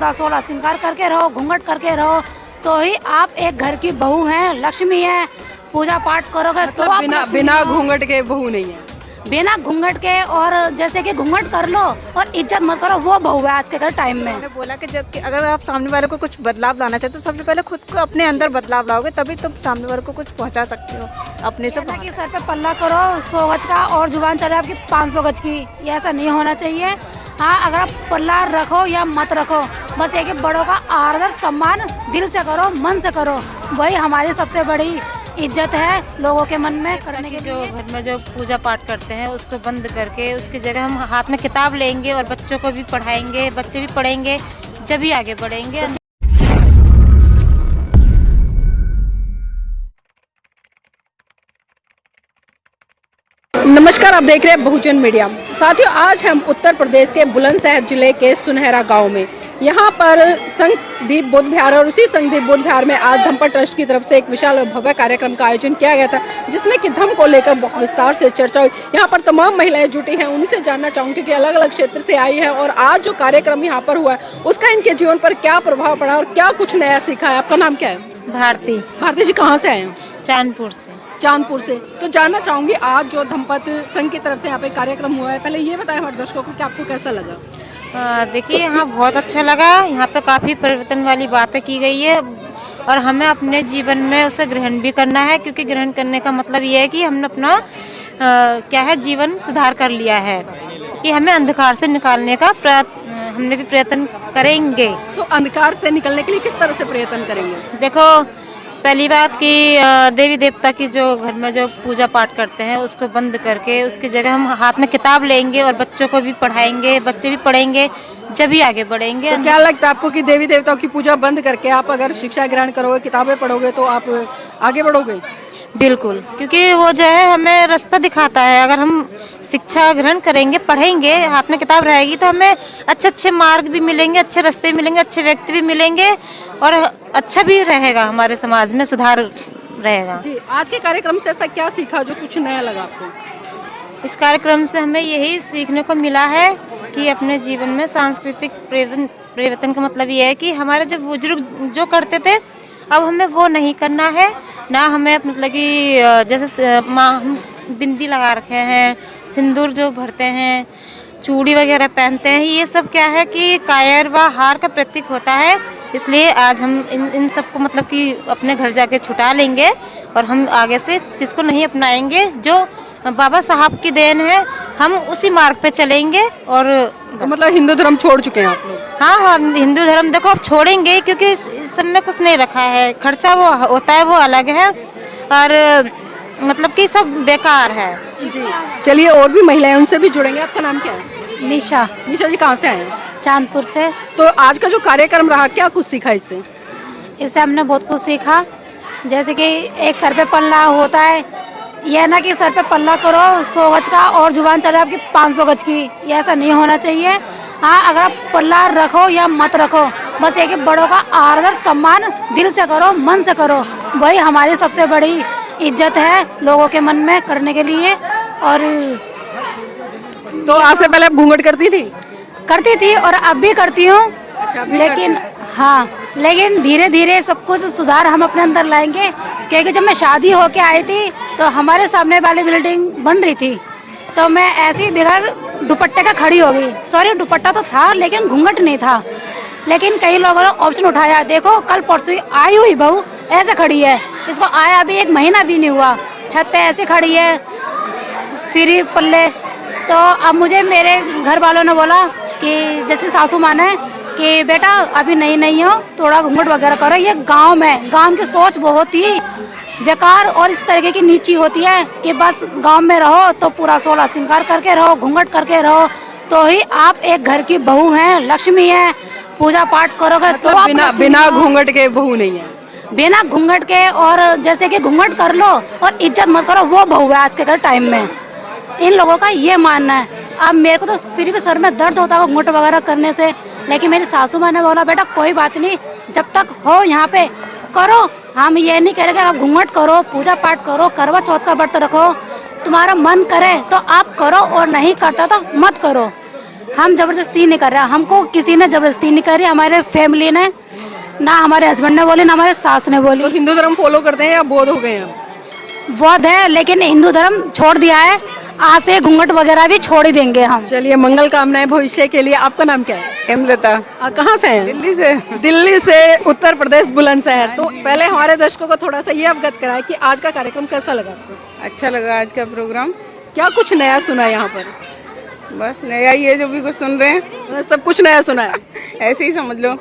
पूरा 16 श्रृंगार करके रहो, घूंघट करके रहो, तो ही आप एक घर की बहू हैं, लक्ष्मी है। पूजा पाठ करोगे तो आप बिना घूंघट के बहू नहीं है। बिना घूंघट के, और जैसे कि घूंघट कर लो और इज्जत मत करो, वो बहू है आज के टाइम में। मैंने बोला कि जब अगर आप सामने वाले को कुछ बदलाव लाना चाहते हो तो सबसे पहले खुद को अपने अंदर बदलाव लाओगे, तभी तुम सामने वाले को कुछ पहुंचा सकते हो अपने से। कि सर पे पल्ला करो 100 गज का और जुबान चले आपकी 500 गज की, ये ऐसा नहीं होना चाहिए। हाँ, अगर आप पल्ला रखो या मत रखो, बस ये कि बड़ों का आदर सम्मान दिल से करो, मन से करो, वही हमारी सबसे बड़ी इज्जत है लोगों के मन में करने के। जो घर में जो पूजा पाठ करते हैं उसको बंद करके उसकी जगह हम हाथ में किताब लेंगे और बच्चों को भी पढ़ाएंगे, बच्चे भी पढ़ेंगे, जब भी आगे बढ़ेंगे। नमस्कार, आप देख रहे हैं बहुजन मीडिया। साथियों, आज हम उत्तर प्रदेश के बुलंदशहर जिले के सुनहरा गांव में, यहाँ पर संघदीप बुद्ध विहार और उसी संघदीप बुद्ध विहार में आज धम्म ट्रस्ट की तरफ से एक विशाल और भव्य कार्यक्रम का आयोजन किया गया था, जिसमें कि धम्म को लेकर बहुत विस्तार से चर्चा हुई। यहाँ पर तमाम महिलाएं जुटी हैं, उन्हीं से जानना चाहूँगी कि अलग अलग क्षेत्र से आई हैं और आज जो कार्यक्रम यहाँ पर हुआ है उसका इनके जीवन पर क्या प्रभाव पड़ा और क्या कुछ नया सीखा है। आपका नाम क्या है? भारती। भारती जी, कहाँ से आए हैं? चांदपुर से। चांदपुर से। तो जानना चाहूंगी, आज जो धम्मपद संघ की तरफ से यहाँ पे कार्यक्रम हुआ है, पहले ये बताएं हमारे दर्शकों को कि आपको कैसा लगा? देखिए, यहाँ बहुत अच्छा लगा। यहाँ पे काफ़ी परिवर्तन वाली बातें की गई है और हमें अपने जीवन में उसे ग्रहण भी करना है, क्योंकि ग्रहण करने का मतलब ये है कि हमने अपना क्या है जीवन सुधार कर लिया है, कि हमें अंधकार से निकालने का हमने भी प्रयत्न करेंगे। तो अंधकार से निकलने के लिए किस तरह से प्रयत्न करेंगे? देखो, पहली बात कि देवी देवता की जो घर में जो पूजा पाठ करते हैं उसको बंद करके उसकी जगह हम हाथ में किताब लेंगे और बच्चों को भी पढ़ाएंगे, बच्चे भी पढ़ेंगे, जब भी आगे बढ़ेंगे। तो क्या लगता है आपको कि देवी देवताओं की पूजा बंद करके आप अगर शिक्षा ग्रहण करोगे, किताबें पढ़ोगे, तो आप आगे बढ़ोगे? बिल्कुल, क्योंकि वो जो है हमें रास्ता दिखाता है। अगर हम शिक्षा ग्रहण करेंगे, पढ़ेंगे, हाथ में किताब रहेगी, तो हमें अच्छे अच्छे मार्ग भी मिलेंगे, अच्छे रास्ते भी मिलेंगे, अच्छे व्यक्ति भी मिलेंगे और अच्छा भी रहेगा, हमारे समाज में सुधार रहेगा। जी, आज के कार्यक्रम से ऐसा क्या सीखा जो कुछ नया लगा आपको? इस कार्यक्रम से हमें यही सीखने को मिला है कि अपने जीवन में सांस्कृतिक परिवर्तन का मतलब ये है कि हमारे जो बुजुर्ग जो करते थे, अब हमें वो नहीं करना है। ना हमें मतलब कि जैसे हम बिंदी लगा रखे हैं, सिंदूर जो भरते हैं, चूड़ी वगैरह पहनते हैं, ये सब क्या है कि कायर व हार का प्रतीक होता है। इसलिए आज हम इन सबको मतलब कि अपने घर जाके छुटा लेंगे और हम आगे से इस चीज़ को नहीं अपनाएंगे। जो बाबा साहब की देन है, हम उसी मार्ग पे चलेंगे। और तो मतलब हिंदू धर्म छोड़ चुके हैं आप लोग? हाँ हाँ, हिंदू धर्म देखो अब छोड़ेंगे, क्योंकि इस सब में कुछ नहीं रखा है। खर्चा वो होता है, वो अलग है, और मतलब कि सब बेकार है। जी, चलिए और भी महिलाएं, उनसे भी जुड़ेंगे। आपका नाम क्या है? निशा। निशा जी, कहाँ से आए हैं? चांदपुर से। तो आज का जो कार्यक्रम रहा, क्या कुछ सीखा इससे? इससे हमने बहुत कुछ सीखा, जैसे कि एक सर पे पल्ला होता है, यह ना कि सर पे पल्ला करो 100 गज का और जुबान चले आपकी 500 गज की, ये ऐसा नहीं होना चाहिए। हाँ, अगर आप पल्ला रखो या मत रखो, बस ये कि बड़ों का आदर सम्मान दिल से करो, मन से करो, वही हमारी सबसे बड़ी इज्जत है लोगों के मन में करने के लिए। और तो आज से पहले आप घूंघट करती थी? करती थी और अब भी करती हूँ। अच्छा, अभी लेकिन हाँ, लेकिन धीरे धीरे सब कुछ सुधार हम अपने अंदर लाएंगे, क्योंकि जब मैं शादी होके आई थी तो हमारे सामने वाली बिल्डिंग बन रही थी, तो मैं ऐसे ही बगैर दुपट्टे का खड़ी हो गई। सॉरी, दुपट्टा तो था लेकिन घूंघट नहीं था। लेकिन कई लोगों ने ऑप्शन उठाया, देखो कल परसों आई हुई बहू ऐसे खड़ी है, इसको आया अभी 1 महीना भी नहीं हुआ, छत पे ऐसे खड़ी है फ्री पल्ले। तो अब मुझे मेरे घर वालों ने बोला कि जैसे सासू माँ ने कि बेटा अभी नहीं हो, थोड़ा घूंघट वगैरह करो। ये गांव में, गांव की सोच बहुत ही बेकार और इस तरीके की नीची होती है कि बस गांव में रहो तो पूरा 16 श्रृंगार करके रहो, घूंघट करके रहो, तो ही आप एक घर की बहू हैं, लक्ष्मी है। पूजा पाठ करोगे तो आप बिना घूंघट के बहू नहीं है। बिना घूंघट के, और जैसे कि घूंघट कर लो और इज्जत मत करो, वो बहू है आज के टाइम में। इन लोगों का ये मानना है। अब मेरे को तो फिर भी सर में दर्द होता है घूंघट वगैरह करने से, लेकिन मेरी सासू माँ ने बोला बेटा कोई बात नहीं, जब तक हो यहाँ पे करो। हम ये नहीं कह रहे कि आप घूंघट करो, पूजा पाठ करो, करवा चौथ का व्रत रखो, तुम्हारा मन करे तो आप करो और नहीं करता तो मत करो। हम जबरदस्ती नहीं कर रहे, हमको किसी ने जबरदस्ती नहीं करी, हमारे फैमिली ने, ना हमारे हस्बैंड ने बोली, ना हमारे सास ने बोली। तो हिंदू धर्म फॉलो करते हैं या बौद्ध हो गए हैं? बौद्ध है, लेकिन हिंदू धर्म छोड़ दिया है, आज से घूंघट वगैरह भी छोड़ ही देंगे हम। चलिए, मंगल कामनाएं भविष्य के लिए। आपका नाम क्या है? हेमलता। कहाँ से हैं? दिल्ली से। दिल्ली से उत्तर प्रदेश बुलंदशहर। तो पहले हमारे दर्शकों को थोड़ा सा ये अवगत कराएं कि आज का कार्यक्रम कैसा लगा आपको? अच्छा लगा आज का प्रोग्राम। क्या कुछ नया सुना यहाँ पर? बस नया ही है, जो भी कुछ सुन रहे हैं सब कुछ नया सुना है। ऐसे ही समझ लो।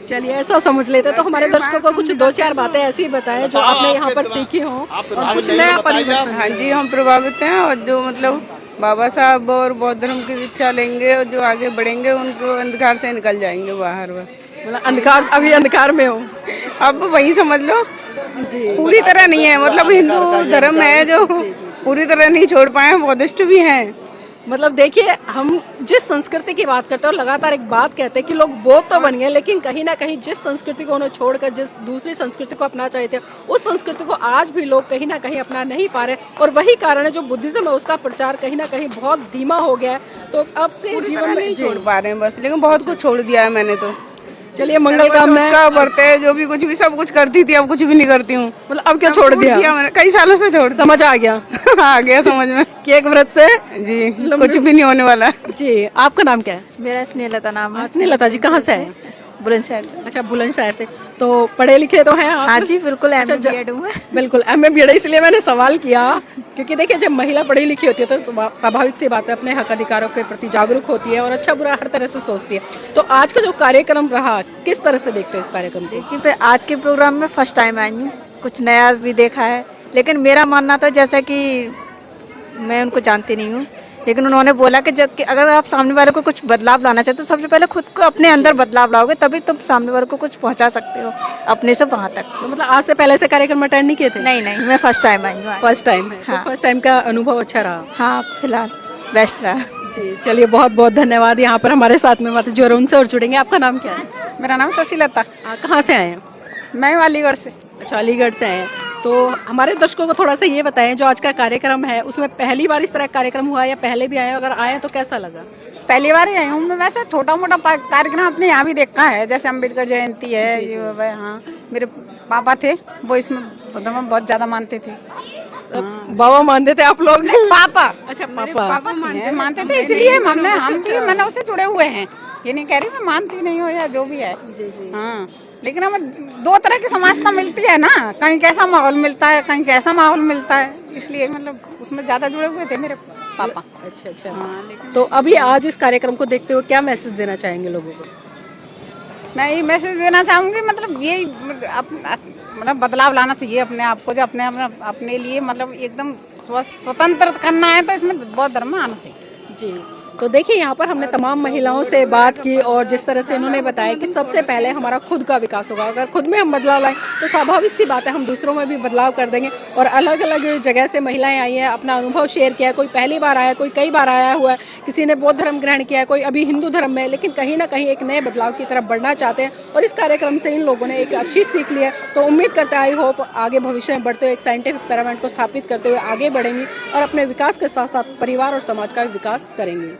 चलिए, ऐसा समझ लेते तो हमारे दर्शकों को कुछ दो चार बातें ऐसी बताएं जो आपने यहाँ पर सीखी हो और कुछ नया परिवर्तन। हाँ जी, हम प्रभावित हैं, और जो मतलब बाबा साहब और बौद्ध धर्म की शिक्षा लेंगे और जो आगे बढ़ेंगे उनको अंधकार से निकल जाएंगे बाहर। बस मतलब अंधकार, अभी अंधकार में हो? अब वही समझ लो जी, पूरी तरह नहीं है, मतलब हिंदू धर्म है जो पूरी तरह नहीं छोड़ पाए, बौद्धिस्ट भी हैं। मतलब देखिए, हम जिस संस्कृति की बात करते हैं और लगातार एक बात कहते हैं कि लोग बौद्ध तो बन गए, लेकिन कहीं ना कहीं जिस संस्कृति को उन्हें छोड़कर जिस दूसरी संस्कृति को अपना चाहते थे, उस संस्कृति को आज भी लोग कहीं ना कहीं अपना नहीं पा रहे। और वही कारण है जो बुद्धिज्म है, उसका प्रचार कहीं ना कहीं बहुत धीमा हो गया है। तो अब से जीवन में नहीं छोड़ पा रहे हैं बस, लेकिन बहुत कुछ छोड़ दिया है मैंने तो। चलिए, मंगल कामनाएं। का बढ़ते हैं, जो भी कुछ भी सब कुछ करती थी, अब कुछ भी नहीं करती हूँ। मतलब अब क्या छोड़ दिया? मैंने कई सालों से छोड़। समझ आ गया? आ गया समझ में कि एक व्रत से जी कुछ भी नहीं होने वाला। जी, आपका नाम क्या है? मेरा स्नेहलता नाम है। स्नेहलता जी, कहाँ से है? बुलंदशहर से। अच्छा, बुलंदशहर से। तो पढ़े लिखे तो हैं आप? हाँ जी, बिल्कुल अच्छा, MA B.Ed हूँ मैं। बिल्कुल MA B.Ed, इसलिए मैंने सवाल किया क्योंकि देखिए, जब महिला पढ़ी लिखी होती है तो स्वाभाविक सी बात है, अपने हक अधिकारों के प्रति जागरूक होती है और अच्छा बुरा हर तरह से सोचती है। तो आज का जो कार्यक्रम रहा, किस तरह से देखते हो इस कार्यक्रम को? देखिए, मैं आज के प्रोग्राम में फर्स्ट टाइम आई हूँ, कुछ नया भी देखा है, लेकिन मेरा मानना था, जैसा कि मैं उनको जानती नहीं हूँ, लेकिन उन्होंने बोला कि जब कि अगर आप सामने वाले को कुछ बदलाव लाना चाहते हो, तो सबसे पहले खुद को अपने अंदर बदलाव लाओगे, तभी तुम सामने वाले को कुछ पहुंचा सकते हो अपने से वहाँ तक। तो मतलब आज से पहले से कार्यक्रम अटेंड नहीं किए थे? नहीं, मैं फर्स्ट टाइम आई हूँ। फर्स्ट टाइम है। हाँ। तो फर्स्ट टाइम का अनुभव अच्छा रहा? हाँ, फिलहाल बेस्ट रहा। जी, चलिए, बहुत बहुत धन्यवाद। यहाँ पर हमारे साथ में माता जी और उनसे और जुड़ेंगे। आपका नाम क्या है? मेरा नाम शशिलता। कहाँ से आए हैं? मैं अलीगढ़ से। अच्छा, अलीगढ़ से हैं। तो हमारे दर्शकों को थोड़ा सा ये बताएं, जो आज का कार्यक्रम है उसमें पहली बार इस तरह का कार्यक्रम हुआ या पहले भी आए? अगर आए तो कैसा लगा? पहली बार ही आई हूँ मैं। वैसे छोटा मोटा कार्यक्रम अपने यहाँ भी देखा है, जैसे अम्बेडकर जयंती है। ये हाँ, मेरे पापा थे, वो इसमें बहुत ज्यादा मानते थे। बाबा मानते थे आप लोग? पापा। अच्छा, पापा मानते थे, इसलिए मैंने उससे जुड़े हुए हैं। ये नहीं कह रही मैं मानती नहीं हूँ या जो भी है। जी जी। हाँ, लेकिन हमें दो तरह की समाजता मिलती है ना, कहीं कैसा माहौल मिलता है, कहीं कैसा माहौल मिलता है, इसलिए मतलब उसमें ज्यादा जुड़े हुए थे मेरे पापा। अच्छा। हाँ, लेकिन तो अभी आज इस कार्यक्रम को देखते हुए क्या मैसेज देना चाहेंगे लोगों को? मैं ये मैसेज देना चाहूँगी, मतलब ये मतलब बदलाव लाना चाहिए अपने आप को, जो अपने लिए मतलब एकदम स्वतंत्र करना है, तो इसमें बौद्ध धर्म में आना चाहिए। जी, तो देखिए, यहाँ पर हमने तमाम महिलाओं से बात की और जिस तरह से इन्होंने बताया कि सबसे पहले हमारा खुद का विकास होगा। अगर खुद में हम बदलाव लाएं तो स्वाभाविक सी बात है, हम दूसरों में भी बदलाव कर देंगे। और अलग अलग जगह से महिलाएं आई हैं, अपना अनुभव शेयर किया है। कोई पहली बार आया, कोई कई बार आया हुआ है, किसी ने बौद्ध धर्म ग्रहण किया है, कोई अभी हिंदू धर्म में, लेकिन कहीं ना कहीं एक नए बदलाव की तरफ बढ़ना चाहते हैं। और इस कार्यक्रम से इन लोगों ने एक अच्छी सीख ली है। तो उम्मीद करते हैं, आई होप आगे भविष्य में बढ़ते हुए एक साइंटिफिक पिरामिड को स्थापित करते हुए आगे बढ़ेंगी और अपने विकास के साथ साथ परिवार और समाज का भी विकास करेंगी।